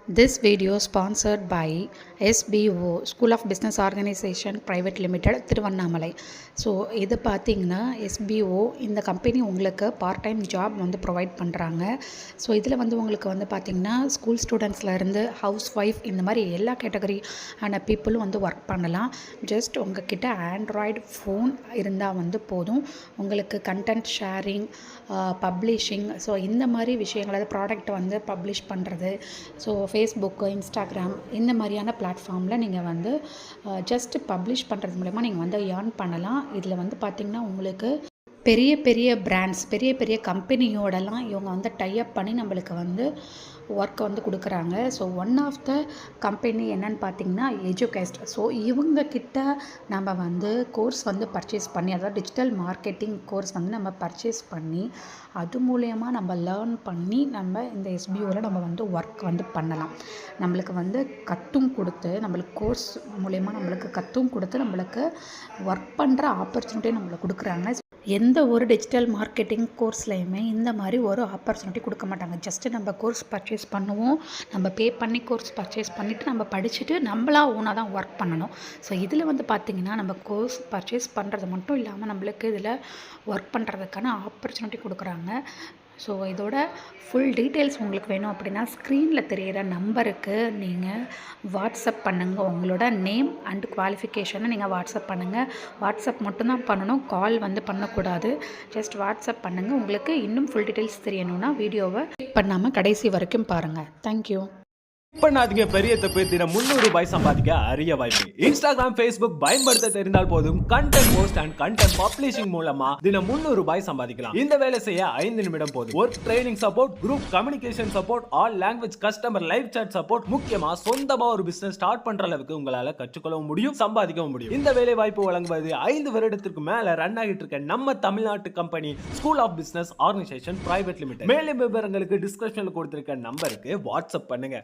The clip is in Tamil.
This video sponsored by SBO School of Business Organization Private Limited Tiruvannamalai. So இது பார்த்தீங்கன்னா SBO இந்த கம்பெனி உங்களுக்கு பார்ட் டைம் ஜாப் வந்து ப்ரொவைட் பண்ணுறாங்க. ஸோ இதில் வந்து உங்களுக்கு வந்து பார்த்திங்கன்னா ஸ்கூல் ஸ்டூடெண்ட்ஸ்லேருந்து ஹவுஸ் ஒய்ஃப் இந்த மாதிரி எல்லா கேட்டகரி ஆன பீப்புளும் வந்து ஒர்க் பண்ணலாம். ஜஸ்ட் உங்ககிட்ட ஆண்ட்ராய்டு ஃபோன் இருந்தால் வந்து போதும். உங்களுக்கு கண்டென்ட் ஷேரிங், பப்ளிஷிங், ஸோ இந்த மாதிரி விஷயங்கள், அதாவது ப்ராடக்ட் வந்து பப்ளிஷ் பண்ணுறது, ஸோ ஃபேஸ்புக்கு, இன்ஸ்டாகிராம் இந்த மாதிரியான பிளாட்ஃபார்மில் நீங்கள் வந்து ஜஸ்ட் பப்ளிஷ் பண்ணுறது மூலமா நீங்கள் வந்து ஏர்ன் பண்ணலாம். இதில் வந்து பார்த்திங்கன்னா உங்களுக்கு பெரிய பெரிய பிராண்ட்ஸ், பெரிய பெரிய கம்பெனியோடலாம் இவங்க வந்து டைப் பண்ணி நம்மளுக்கு வந்து ஒர்க் வந்து கொடுக்குறாங்க. So one of the company என்னன்னு பார்த்தீங்கன்னா எஜுகேஸ்ட். ஸோ இவங்கக்கிட்ட நம்ம வந்து கோர்ஸ் வந்து பர்ச்சேஸ் பண்ணி, அதாவது டிஜிட்டல் மார்க்கெட்டிங் கோர்ஸ் வந்து நம்ம பர்ச்சேஸ் பண்ணி அது மூலயமா நம்ம லேர்ன் பண்ணி நம்ம இந்த எஸ்பிஓவில் நம்ம வந்து ஒர்க் வந்து பண்ணலாம். நம்மளுக்கு வந்து கற்றும் கொடுத்து, நம்மளுக்கு கோர்ஸ் மூலயமா நம்மளுக்கு கற்றும் கொடுத்து நம்மளுக்கு ஒர்க் பண்ணுற ஆப்பர்ச்சுனிட்டியை நம்மளுக்கு கொடுக்குறாங்க. எந்த ஒரு டிஜிட்டல் மார்க்கெட்டிங் கோர்ஸ்லையுமே இந்த மாதிரி ஒரு ஆப்பர்ச்சுனிட்டி கொடுக்க மாட்டாங்க. ஜஸ்ட்டு நம்ம கோர்ஸ் பர்ச்சேஸ் பண்ணுவோம், நம்ம பே பண்ணி கோர்ஸ் பர்ச்சேஸ் பண்ணிவிட்டு நம்ம படிச்சுட்டு நம்மளா ஓனாக தான் ஒர்க் பண்ணணும். ஸோ இதில் வந்து பார்த்திங்கன்னா நம்ம கோர்ஸ் பர்ச்சேஸ் பண்ணுறது மட்டும் இல்லாமல் நம்மளுக்கு இதில் ஒர்க் பண்ணுறதுக்கான ஆப்பர்ச்சுனிட்டி கொடுக்குறாங்க. ஸோ இதோட ஃபுல் டீட்டெயில்ஸ் உங்களுக்கு வேணும் அப்படின்னா ஸ்க்ரீனில் தெரிகிற நம்பருக்கு நீங்கள் வாட்ஸ்அப் பண்ணுங்கள். உங்களோட நேம் அண்ட் குவாலிஃபிகேஷனை நீங்கள் வாட்ஸ்அப் பண்ணுங்கள். வாட்ஸ்அப் மட்டும்தான் பண்ணணும், கால் வந்து பண்ணக்கூடாது. ஜஸ்ட் வாட்ஸ்அப் பண்ணுங்கள். உங்களுக்கு இன்னும் ஃபுல் டீட்டெயில்ஸ் தெரியணும்னா வீடியோவை கிளிக் பண்ணாமல் கடைசி வரைக்கும் பாருங்கள். தேங்க்யூ. பண்ணாதீங்க, பெரிய தப்பு. தினம் 300 ரூபாய் சம்பாதிக்க அரிய வாய்ப்பு. இன்ஸ்டாகிராம், ஃபேஸ்புக் பயன்படுத்த தெரிந்தால் போதும். Content post and content publishing மூலமா தினம் 300 ரூபாய் சம்பாதிக்கலாம். இந்த வேலை செய்ய 5 நிமிடம் போதும். Work training support, group communication support, all language customer live chat support, முக்கியமா சொந்தமா ஒரு பிசினஸ் ஸ்டார்ட் பண்ற அளவுக்கு உங்களால கற்றுக்கொள்ளவும் முடியும், சம்பாதிக்கவும் முடியும். இந்த வேலை வாய்ப்பு வழங்குவது 5 வருடத்திற்கு மேல ரன் ஆகிட்டு இருக்க நம்ம தமிழ்நாட்டு company school of business organisation private limited. மேலும் விவரங்களுக்கு டிஸ்கிரிப்ஷன்ல கொடுத்திருக்க நம்பருக்கு வாட்ஸ்அப் பண்ணுங்க.